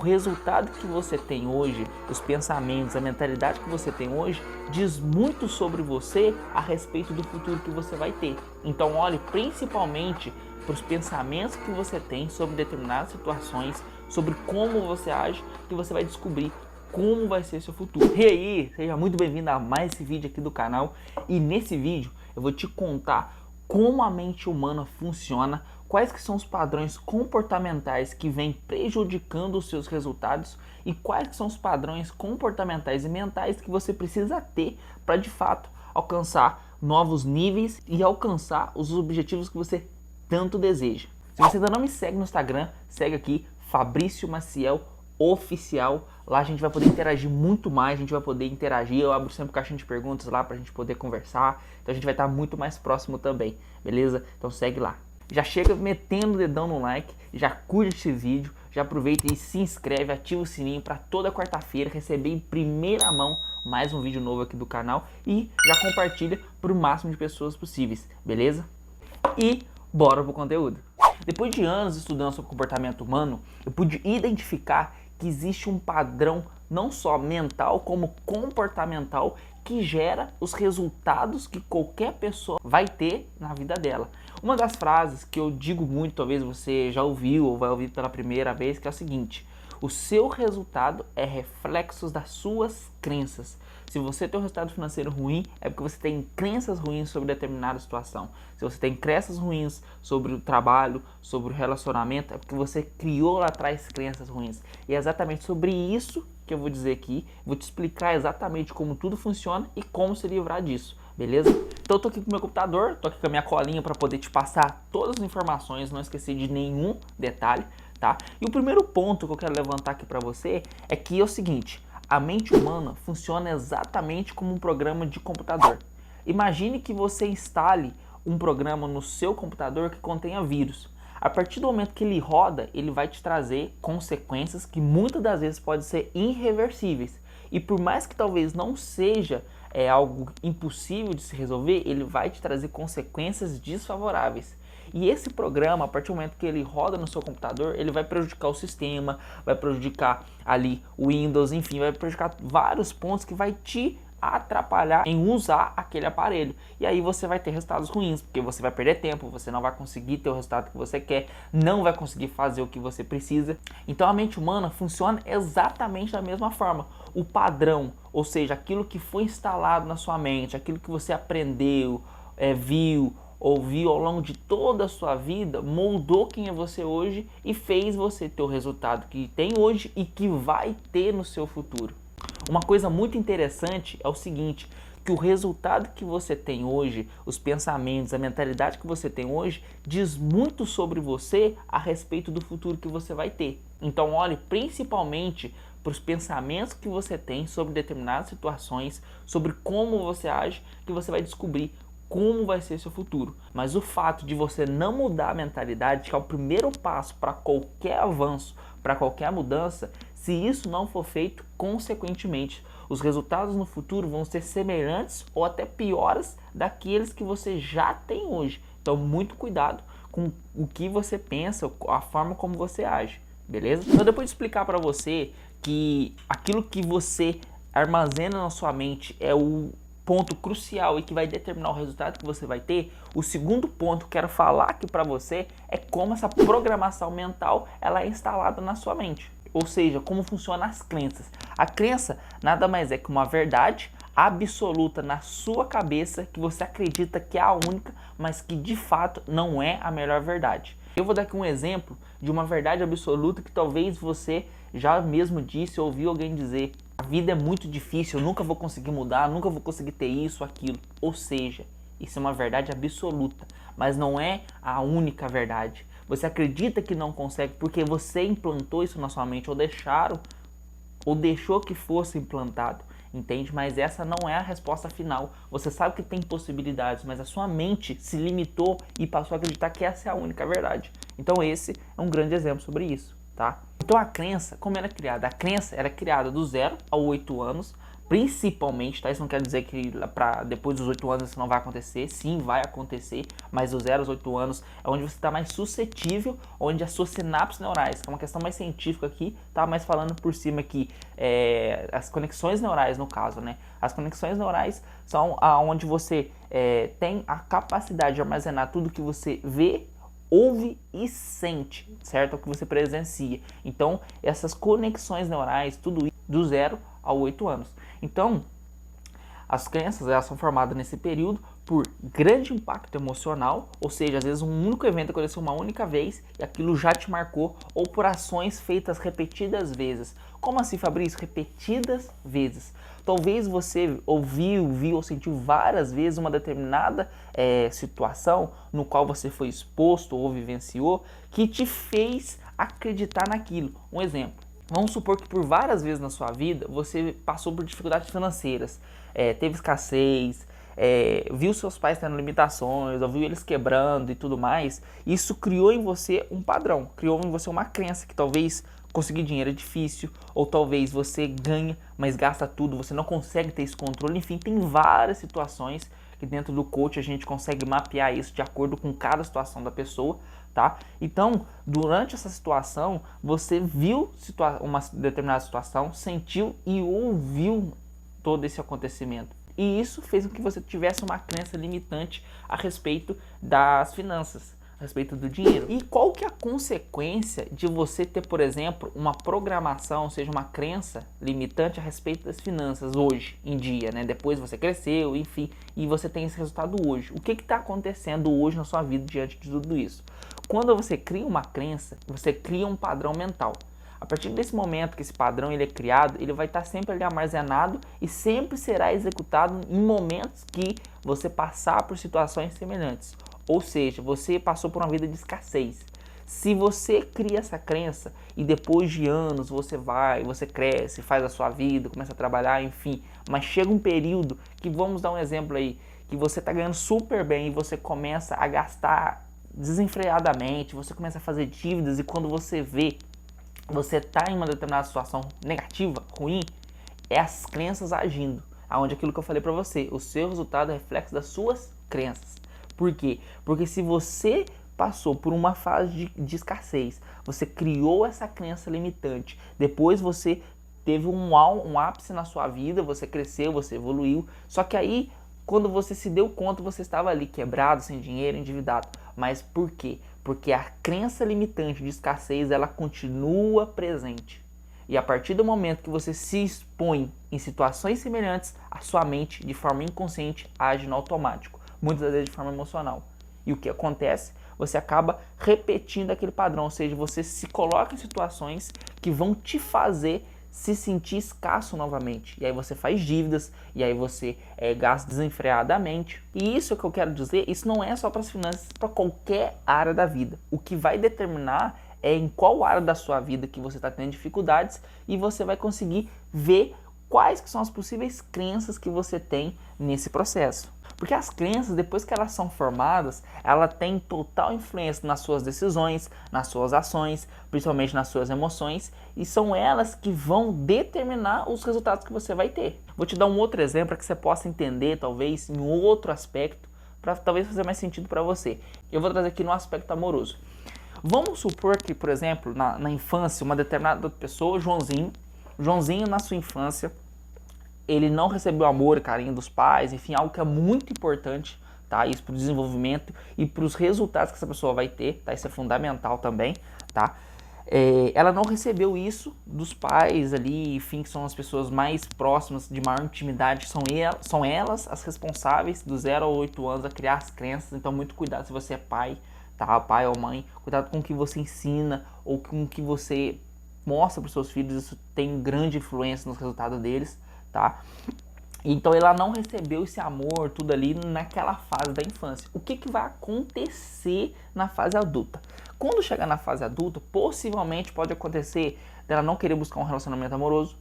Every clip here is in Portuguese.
O resultado que você tem hoje, os pensamentos, a mentalidade que você tem hoje, diz muito sobre você a respeito do futuro que você vai ter. Então olhe principalmente para os pensamentos que você tem sobre determinadas situações, sobre como você age, que você vai descobrir como vai ser seu futuro. E aí, seja muito bem-vindo a mais esse vídeo aqui do canal. E nesse vídeo eu vou te contar como a mente humana funciona, quais que são os padrões comportamentais que vêm prejudicando os seus resultados e quais que são os padrões comportamentais e mentais que você precisa ter para de fato alcançar novos níveis e alcançar os objetivos que você tanto deseja. Se você ainda não me segue no Instagram, segue aqui, Fabrício Maciel Oficial. Lá a gente vai poder interagir muito mais, a gente vai poder interagir, eu abro sempre caixinha de perguntas lá pra gente poder conversar, então a gente vai estar muito mais próximo também, beleza? Então segue lá. Já chega metendo o dedão no like, já curte esse vídeo, já aproveita e se inscreve, ativa o sininho para toda quarta-feira receber em primeira mão mais um vídeo novo aqui do canal e já compartilha para o máximo de pessoas possíveis, beleza? E bora pro conteúdo. Depois de anos estudando sobre comportamento humano, eu pude identificar que existe um padrão não só mental como comportamental que gera os resultados que qualquer pessoa vai ter na vida dela. Uma das frases que eu digo muito, talvez você já ouviu ou vai ouvir pela primeira vez, que é o seguinte: o seu resultado é reflexo das suas crenças. Se você tem um resultado financeiro ruim, é porque você tem crenças ruins sobre determinada situação. Se você tem crenças ruins sobre o trabalho, sobre o relacionamento, é porque você criou lá atrás crenças ruins. E é exatamente sobre isso que eu vou dizer aqui, vou te explicar exatamente como tudo funciona e como se livrar disso, beleza? Então eu tô aqui com o meu computador, tô aqui com a minha colinha para poder te passar todas as informações, não esquecer de nenhum detalhe, tá? E o primeiro ponto que eu quero levantar aqui para você é que é o seguinte: a mente humana funciona exatamente como um programa de computador. Imagine que você instale um programa no seu computador que contenha vírus. A partir do momento que ele roda, ele vai te trazer consequências que muitas das vezes podem ser irreversíveis. E por mais que talvez não seja algo impossível de se resolver, ele vai te trazer consequências desfavoráveis. E esse programa, a partir do momento que ele roda no seu computador, ele vai prejudicar o sistema, vai prejudicar ali o Windows, enfim, vai prejudicar vários pontos que vai te atrapalhar em usar aquele aparelho. E aí você vai ter resultados ruins, porque você vai perder tempo, você não vai conseguir ter o resultado que você quer, não vai conseguir fazer o que você precisa. Então a mente humana funciona exatamente da mesma forma. O padrão, ou seja, aquilo que foi instalado na sua mente, aquilo que você aprendeu, viu, ouviu ao longo de toda a sua vida, moldou quem é você hoje e fez você ter o resultado que tem hoje e que vai ter no seu futuro. Uma coisa muito interessante é o seguinte, que o resultado que você tem hoje, os pensamentos, a mentalidade que você tem hoje, diz muito sobre você a respeito do futuro que você vai ter. Então olhe principalmente para os pensamentos que você tem sobre determinadas situações, sobre como você age, que você vai descobrir como vai ser seu futuro. Mas o fato de você não mudar a mentalidade, que é o primeiro passo para qualquer avanço, para qualquer mudança, se isso não for feito, consequentemente, os resultados no futuro vão ser semelhantes ou até piores daqueles que você já tem hoje. Então, muito cuidado com o que você pensa, a forma como você age, beleza? Então, depois de explicar para você que aquilo que você armazena na sua mente é o ponto crucial e que vai determinar o resultado que você vai ter, o segundo ponto que eu quero falar aqui para você é como essa programação mental ela é instalada na sua mente. Ou seja, como funcionam as crenças. A crença nada mais é que uma verdade absoluta na sua cabeça que você acredita que é a única, mas que de fato não é a melhor verdade. Eu vou dar aqui um exemplo de uma verdade absoluta que talvez você já mesmo disse ou ouviu alguém dizer: a vida é muito difícil, eu nunca vou conseguir mudar, nunca vou conseguir ter isso, aquilo. Ou seja, isso é uma verdade absoluta, mas não é a única verdade. Você acredita que não consegue porque você implantou isso na sua mente ou deixou que fosse implantado, entende? Mas essa não é a resposta final. Você sabe que tem possibilidades, mas a sua mente se limitou e passou a acreditar que essa é a única verdade. Então esse é um grande exemplo sobre isso, tá? Então a crença, como ela é criada? A crença era criada do 0 aos 8 anos Principalmente, tá? Isso não quer dizer que para depois dos 8 anos isso não vai acontecer. Sim, vai acontecer, mas dos 0 aos 8 anos é onde você está mais suscetível, onde as suas sinapses neurais, que é uma questão mais científica aqui, tá? Mas falando por cima aqui, as conexões neurais no caso, né? As conexões neurais são onde você tem a capacidade de armazenar tudo que você vê, ouve e sente, certo? É o que você presencia. Então, essas conexões neurais, tudo isso do 0 a 8 anos. Então, as crenças elas são formadas nesse período por grande impacto emocional, ou seja, às vezes um único evento aconteceu uma única vez e aquilo já te marcou, ou por ações feitas repetidas vezes. Como assim, Fabrício? Repetidas vezes. Talvez você ouviu, viu ou sentiu várias vezes uma determinada situação no qual você foi exposto ou vivenciou que te fez acreditar naquilo. Um exemplo. Vamos supor que por várias vezes na sua vida você passou por dificuldades financeiras, teve escassez, viu seus pais tendo limitações, ouviu eles quebrando e tudo mais. Isso criou em você um padrão, criou em você uma crença que talvez conseguir dinheiro é difícil, ou talvez você ganha, mas gasta tudo, você não consegue ter esse controle. Enfim, tem várias situações que dentro do coach a gente consegue mapear isso de acordo com cada situação da pessoa, tá? Então, durante essa situação, você viu uma determinada situação, sentiu e ouviu todo esse acontecimento. E isso fez com que você tivesse uma crença limitante a respeito das finanças, a respeito do dinheiro. E qual que é a consequência de você ter, por exemplo, uma programação, ou seja, uma crença limitante a respeito das finanças hoje em dia, né? Depois você cresceu, enfim, e você tem esse resultado hoje. O que está acontecendo hoje na sua vida diante de tudo isso? Quando você cria uma crença, você cria um padrão mental. A partir desse momento que esse padrão ele é criado, ele vai estar sempre ali armazenado e sempre será executado em momentos que você passar por situações semelhantes. Ou seja, você passou por uma vida de escassez. Se você cria essa crença e depois de anos você cresce, faz a sua vida, começa a trabalhar, enfim, mas chega um período que, vamos dar um exemplo aí, que você está ganhando super bem e você começa a gastar desenfreadamente, você começa a fazer dívidas e quando você vê, você está em uma determinada situação negativa, ruim, é as crenças agindo. Aonde aquilo que eu falei para você, o seu resultado é reflexo das suas crenças. Por quê? Porque se você passou por uma fase de escassez, você criou essa crença limitante, depois você teve um ápice na sua vida, você cresceu, você evoluiu, só que aí, quando você se deu conta, você estava ali quebrado, sem dinheiro, endividado. Mas por quê? Porque a crença limitante de escassez, ela continua presente. E a partir do momento que você se expõe em situações semelhantes, a sua mente, de forma inconsciente, age no automático, muitas vezes de forma emocional. E o que acontece? Você acaba repetindo aquele padrão, ou seja, você se coloca em situações que vão te fazer se sentir escasso novamente. E aí você faz dívidas, e aí você gasta desenfreadamente. E isso é o que eu quero dizer, isso não é só para as finanças, para qualquer área da vida. O que vai determinar é em qual área da sua vida que você está tendo dificuldades e você vai conseguir ver quais que são as possíveis crenças que você tem nesse processo. Porque as crenças, depois que elas são formadas, ela tem total influência nas suas decisões, nas suas ações, principalmente nas suas emoções, e são elas que vão determinar os resultados que você vai ter. Vou te dar um outro exemplo para que você possa entender, talvez, em outro aspecto, para talvez fazer mais sentido para você. Eu vou trazer aqui no aspecto amoroso. Vamos supor que, por exemplo, na infância, uma determinada pessoa, Joãozinho na sua infância, ele não recebeu amor e carinho dos pais, enfim, algo que é muito importante, tá? Isso para o desenvolvimento e para os resultados que essa pessoa vai ter, tá? Isso é fundamental também, tá? Ela não recebeu isso dos pais ali, enfim, que são as pessoas mais próximas, de maior intimidade, são elas as responsáveis dos 0 a 8 anos a criar as crenças, então muito cuidado se você é pai, tá? Pai ou mãe, cuidado com o que você ensina ou com o que você mostra para os seus filhos, isso tem grande influência nos resultados deles, tá? Então ela não recebeu esse amor, tudo ali naquela fase da infância. O que vai acontecer na fase adulta? Quando chegar na fase adulta, possivelmente pode acontecer dela não querer buscar um relacionamento amoroso,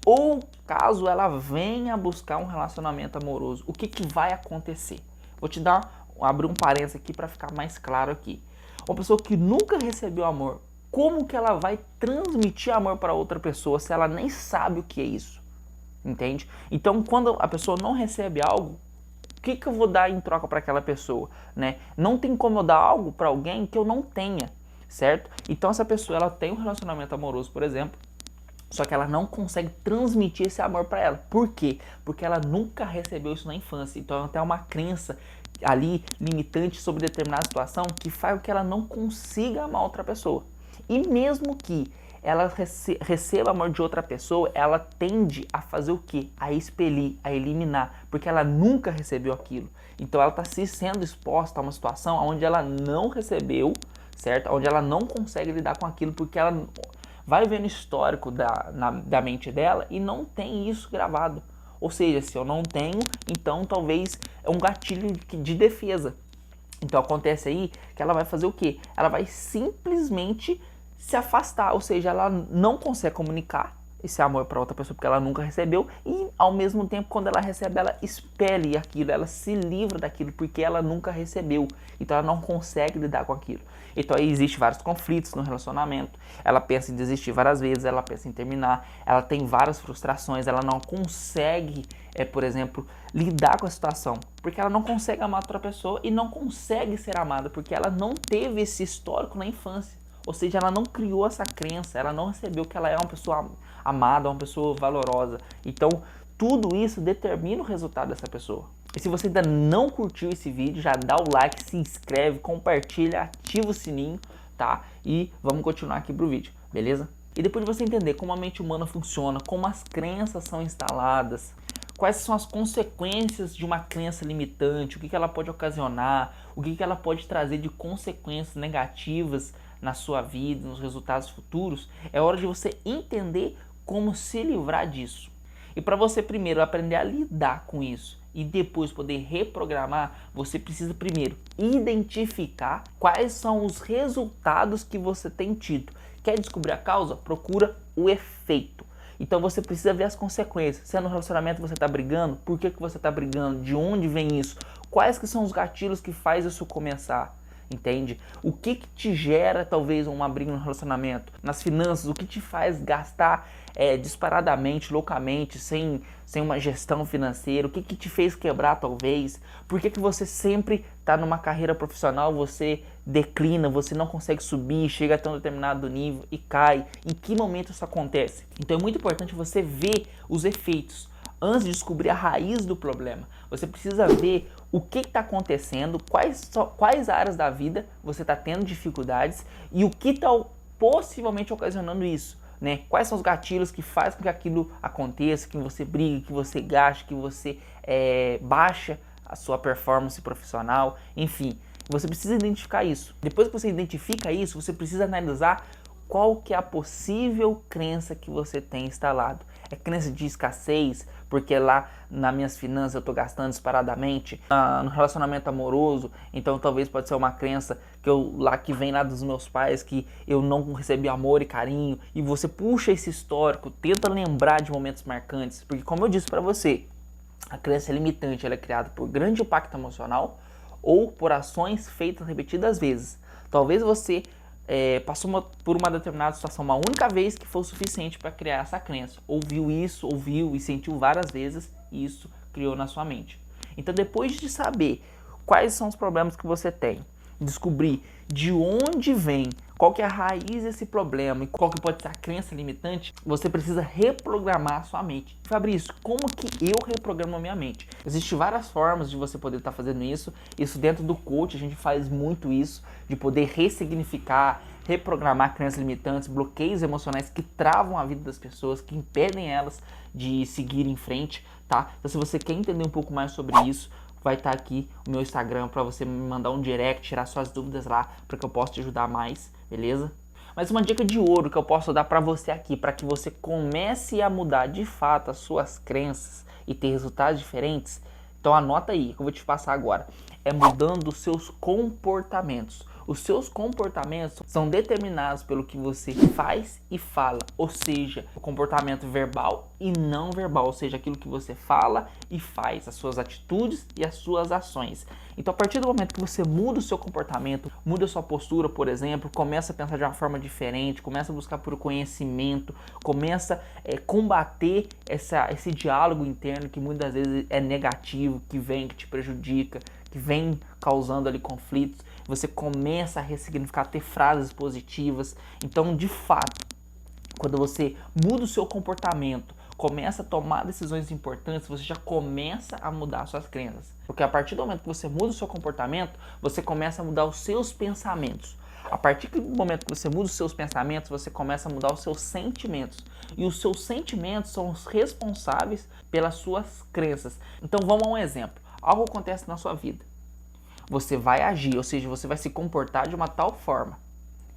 ou caso ela venha buscar um relacionamento amoroso, o que vai acontecer? Vou te abrir um parênteses aqui para ficar mais claro aqui. Uma pessoa que nunca recebeu amor, como que ela vai transmitir amor para outra pessoa se ela nem sabe o que é isso? entende? Então, quando a pessoa não recebe algo, o que eu vou dar em troca para aquela pessoa, né? Não tem como eu dar algo para alguém que eu não tenha, certo? Então, essa pessoa, ela tem um relacionamento amoroso, por exemplo, só que ela não consegue transmitir esse amor para ela. Por quê? Porque ela nunca recebeu isso na infância. Então ela tem uma crença ali limitante sobre determinada situação que faz com que ela não consiga amar outra pessoa. E mesmo que ela receba amor de outra pessoa, ela tende a fazer o quê? A expelir, a eliminar, porque ela nunca recebeu aquilo. Então ela está se sendo exposta a uma situação onde ela não recebeu, certo? Onde ela não consegue lidar com aquilo, porque ela vai ver no histórico da mente dela e não tem isso gravado. Ou seja, se eu não tenho, então talvez é um gatilho de defesa. Então acontece aí que ela vai fazer o quê? Ela vai simplesmente se afastar, ou seja, ela não consegue comunicar esse amor para outra pessoa porque ela nunca recebeu e ao mesmo tempo quando ela recebe ela expele aquilo, ela se livra daquilo porque ela nunca recebeu, então ela não consegue lidar com aquilo. Então aí existe vários conflitos no relacionamento, ela pensa em desistir várias vezes, ela pensa em terminar, ela tem várias frustrações, ela não consegue, por exemplo, lidar com a situação, porque ela não consegue amar outra pessoa e não consegue ser amada porque ela não teve esse histórico na infância. Ou seja, ela não criou essa crença, ela não recebeu que ela é uma pessoa amada, uma pessoa valorosa. Então, tudo isso determina o resultado dessa pessoa. E se você ainda não curtiu esse vídeo, já dá o like, se inscreve, compartilha, ativa o sininho, tá? E vamos continuar aqui pro vídeo, beleza? E depois de você entender como a mente humana funciona, como as crenças são instaladas, quais são as consequências de uma crença limitante, o que ela pode ocasionar, o que ela pode trazer de consequências negativas na sua vida, nos resultados futuros, é hora de você entender como se livrar disso. E para você primeiro aprender a lidar com isso e depois poder reprogramar, você precisa primeiro identificar quais são os resultados que você tem tido. Quer descobrir a causa? Procura o efeito. Então você precisa ver as consequências. Se é no relacionamento você está brigando, por que você está brigando? De onde vem isso? Quais que são os gatilhos que faz isso começar? Entende? O que te gera talvez uma briga no relacionamento? Nas finanças, o que te faz gastar disparadamente, loucamente, sem uma gestão financeira? O que te fez quebrar talvez? Por que você sempre está numa carreira profissional, você declina, você não consegue subir, chega até um determinado nível e cai? Em que momento isso acontece? Então é muito importante você ver os efeitos. Antes de descobrir a raiz do problema, você precisa ver o que está acontecendo, quais áreas da vida você está tendo dificuldades e o que está possivelmente ocasionando isso, né? Quais são os gatilhos que fazem com que aquilo aconteça, que você brigue, que você gaste, que você baixa a sua performance profissional, enfim. Você precisa identificar isso. Depois que você identifica isso, você precisa analisar qual que é a possível crença que você tem instalado. É crença de escassez, porque lá nas minhas finanças eu estou gastando disparadamente, no relacionamento amoroso, então talvez pode ser uma crença que vem lá dos meus pais, que eu não recebi amor e carinho, e você puxa esse histórico, tenta lembrar de momentos marcantes, porque como eu disse para você, a crença limitante ela é criada por grande impacto emocional ou por ações feitas repetidas vezes. Talvez você passou por uma determinada situação uma única vez que foi o suficiente para criar essa crença. Ouviu e sentiu várias vezes e isso criou na sua mente. Então depois de saber quais são os problemas que você tem, descobrir de onde vem, qual que é a raiz desse problema e qual que pode ser a crença limitante, você precisa reprogramar a sua mente. Fabrício, como que eu reprogramo a minha mente? Existem várias formas de você poder estar fazendo isso. Isso dentro do coach a gente faz muito isso, de poder ressignificar, reprogramar crenças limitantes, bloqueios emocionais que travam a vida das pessoas, que impedem elas de seguir em frente, tá? Então se você quer entender um pouco mais sobre isso, vai estar aqui o meu Instagram para você me mandar um direct, tirar suas dúvidas lá para que eu possa te ajudar mais, beleza? Mas uma dica de ouro que eu posso dar para você aqui, para que você comece a mudar de fato as suas crenças e ter resultados diferentes, então anota aí, que eu vou te passar agora. É mudando os seus comportamentos. Os seus comportamentos são determinados pelo que você faz e fala, ou seja, o comportamento verbal e não verbal, ou seja, aquilo que você fala e faz, as suas atitudes e as suas ações. Então, a partir do momento que você muda o seu comportamento, muda a sua postura, por exemplo, começa a pensar de uma forma diferente, começa a buscar por conhecimento, começa a combater esse diálogo interno que muitas vezes é negativo, que vem, que te prejudica, que vem causando ali conflitos, você começa a ressignificar, ter frases positivas. Então, de fato, quando você muda o seu comportamento, começa a tomar decisões importantes, você já começa a mudar suas crenças. Porque a partir do momento que você muda o seu comportamento, você começa a mudar os seus pensamentos. A partir do momento que você muda os seus pensamentos, você começa a mudar os seus sentimentos. E os seus sentimentos são os responsáveis pelas suas crenças. Então vamos a um exemplo. Algo acontece na sua vida. Você vai agir, ou seja, você vai se comportar de uma tal forma.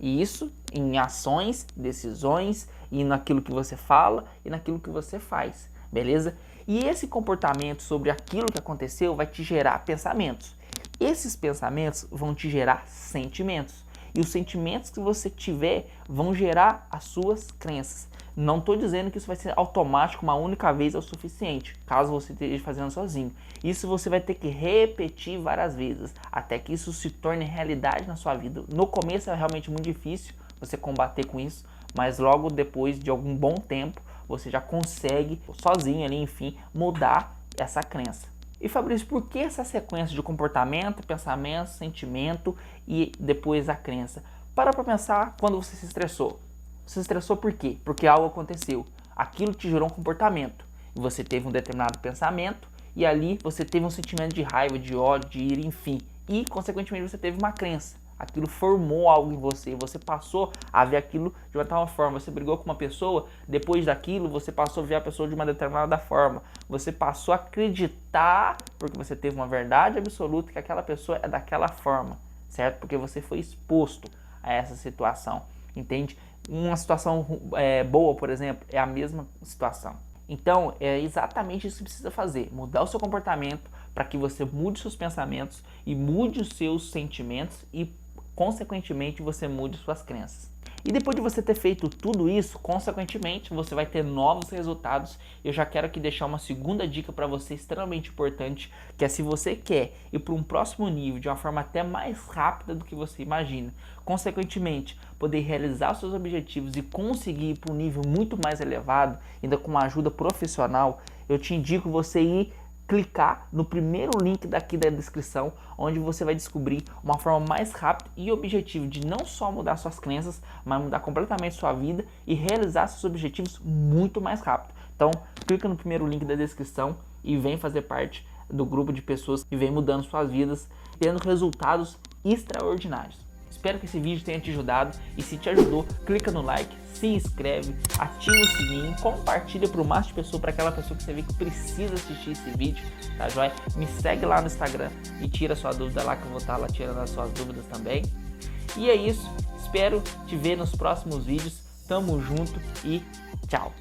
E isso em ações, decisões, e naquilo que você fala e naquilo que você faz, beleza? E esse comportamento sobre aquilo que aconteceu vai te gerar pensamentos. Esses pensamentos vão te gerar sentimentos. E os sentimentos que você tiver vão gerar as suas crenças. Não estou dizendo que isso vai ser automático, uma única vez é o suficiente, caso você esteja fazendo sozinho. Isso você vai ter que repetir várias vezes, até que isso se torne realidade na sua vida. No começo é realmente muito difícil você combater com isso, mas logo depois de algum bom tempo, você já consegue, sozinho ali, enfim, mudar essa crença. E Fabrício, por que essa sequência de comportamento, pensamento, sentimento e depois a crença? Para pensar quando você se estressou. Você se estressou por quê? Porque algo aconteceu. Aquilo te gerou um comportamento. E você teve um determinado pensamento e ali você teve um sentimento de raiva, de ódio, de ira, enfim. E, consequentemente, você teve uma crença. Aquilo formou algo em você. Você passou a ver aquilo de uma tal forma. Você brigou com uma pessoa, depois daquilo você passou a ver a pessoa de uma determinada forma. Você passou a acreditar, porque você teve uma verdade absoluta, que aquela pessoa é daquela forma, certo? Porque você foi exposto a essa situação, entende? Uma situação boa, por exemplo, é a mesma situação. Então, é exatamente isso que precisa fazer. Mudar o seu comportamento para que você mude seus pensamentos e mude os seus sentimentos e, consequentemente, você mude suas crenças. E depois de você ter feito tudo isso, consequentemente, você vai ter novos resultados. Eu já quero aqui deixar uma segunda dica para você extremamente importante, que é se você quer ir para um próximo nível de uma forma até mais rápida do que você imagina, consequentemente, poder realizar os seus objetivos e conseguir ir para um nível muito mais elevado, ainda com uma ajuda profissional, eu te indico você ir clicar no primeiro link daqui da descrição, onde você vai descobrir uma forma mais rápida e objetiva de não só mudar suas crenças, mas mudar completamente sua vida e realizar seus objetivos muito mais rápido. Então, clica no primeiro link da descrição e vem fazer parte do grupo de pessoas que vem mudando suas vidas, tendo resultados extraordinários. Espero que esse vídeo tenha te ajudado e se te ajudou, clica no like, se inscreve, ativa o sininho, compartilha para o máximo de pessoas, para aquela pessoa que você vê que precisa assistir esse vídeo, tá joia? Me segue lá no Instagram e tira sua dúvida lá, que eu vou estar lá tirando as suas dúvidas também. E é isso, espero te ver nos próximos vídeos, tamo junto e tchau!